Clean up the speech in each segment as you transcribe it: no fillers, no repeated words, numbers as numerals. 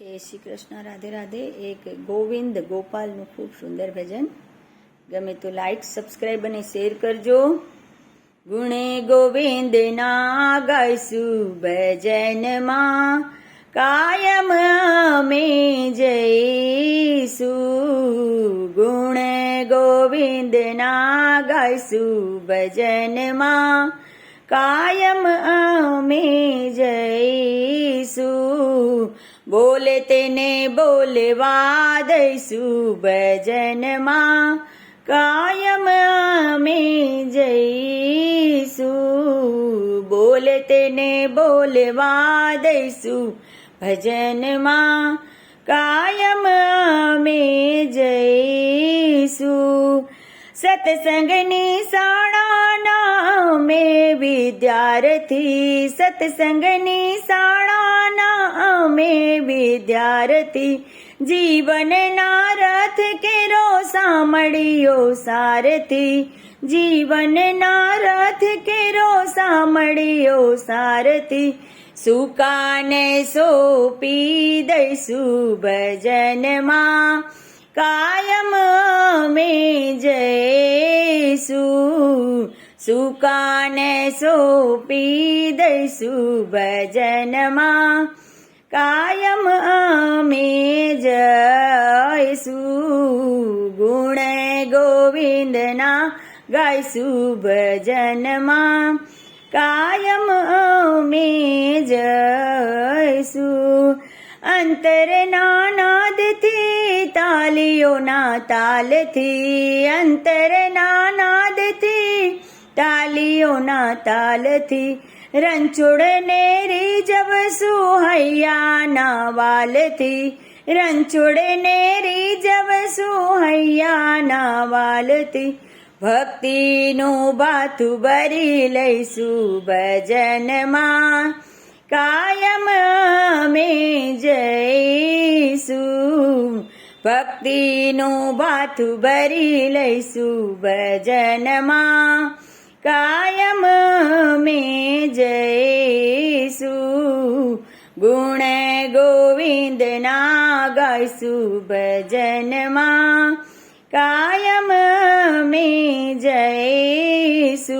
જય શ્રી કૃષ્ણ, રાધે રાધે. એક ગોવિંદ ગોપાલનું ખૂબ સુંદર ભજન. ગમે તો લાઈક, સબસ્ક્રાઈબ અને શેર કરજો. ગુણે ગોવિંદના ગાઈશું ભજનમાં, કાયમ અમે જઈશું. ગુણે ગોવિંદના ગાઈશું ભજનમાં, કાયમ અમે જઈશું. બોલે તેને બોલવા દઈશું ભજનમાં, કાયમ અમે જઈશું. બોલે તેને બોલવા દઈશું ભજનમાં, કાયમ અમે જઈશું. સત્સંગની શાળાના અમે વિદ્યાર્થી, સત્સંગની શાળાના અમે વિદ્યાર્થી. જીવનના રથ કેરો સાંભળ્યો સારથી, જીવનના રથ કેરો સાંભળ્યો સારથી. સુકાને સોંપી દઈશું ભજનમાં, કાયમ અમે જઈશું. સુકાને સોંપી દઈશું ભજનમાં, કાયમ અમે જઈશું. ગુણ ગોવિંદના ગાઈશું ભજનમાં, કાયમ અમે જઈશું. અંતરના નાદથી તાલીઓના તાલથી, અંતરના નાદથી તાલીઓના તાલથી. રણછોડને રીઝવશું હૈયાના વાલથી, રણછોડને રીઝવશું હૈયાના વાલથી. ભક્તિનું બાથું ભરી લઈશું ભજનમાં, કાયમ અમે જઈશું. ભક્તિનું બાથું ભરી લઈશું ભજનમાં, કાયમ અમે જઈશું. ગુણ ગોવિંદના ગાઈશું ભજનમાં, કાયમ અમે જઈશું.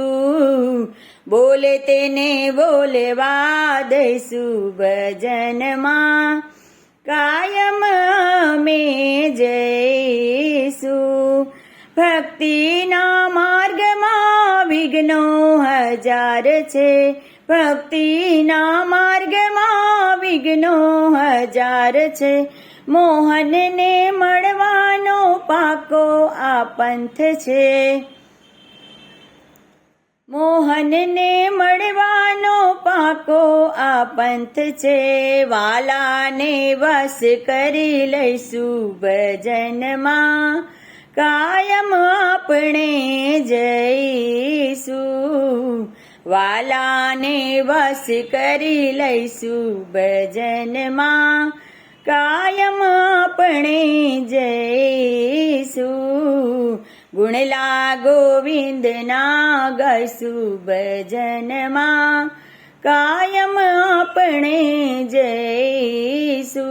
બોલે તેને બોલવા દઈશું ભજનમાં, કાયમ અમે જઈશું. ભક્તિના માર્ગમાં વિઘ્નો હજાર છે, ભક્તિના માર્ગમાં વિઘ્નો હજાર છે. મોહનને મળવાનો પાકો આ પંથ છે, મોહનને મળવાનો પાકો આ પંથ છે. વાલાને વશ કરી લઈશું ભજનમાં, કાયમ આપણે જઈશું. વાલાને વશ કરી લઈશું ભજનમાં, કાયમ આપણે જઈશું. ગુણલા ગોવિંદના ગાઈશું ભજનમાં, કાયમ આપણે જઈશું.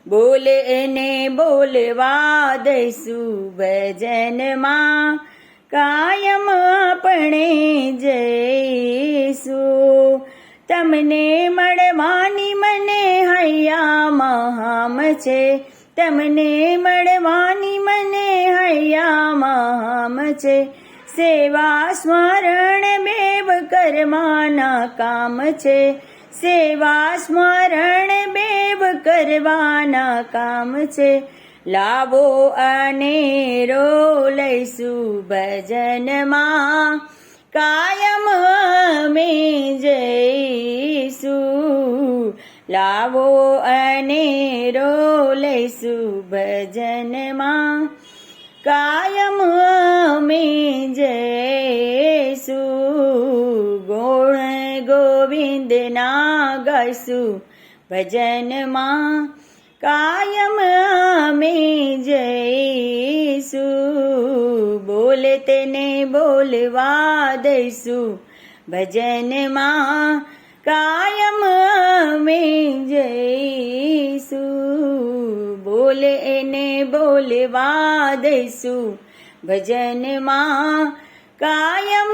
બોલે એને બોલવા દઈશું ભજનમાં, કાયમ આપણે જઈશું. તમને મળવાની મને હૈયામાં હામ છે, તમને મળવાની મને હૈયામાં હામ છે. સેવા સ્મરણ બેવ કરવાના કામ છે, સેવા સ્મરણ બેવ કરવાના કામ છે. લાવો અનેરો લઈશું ભજનમાં, કાયમ અમે જઈશું. લાવો અનેરો લઈશું ભજનમાં, કાયમ અમે જઈશું. ગુણ ગોવિંદના ગાઈશું ભજનમાં, કાયમ અમે જઈશું. બોલે તેને બોલવા દઈશું ભજનમાં, કાયમ અમે જઈશું, બોલે એને બોલવા દઈશું, ભજનમાં કાયમ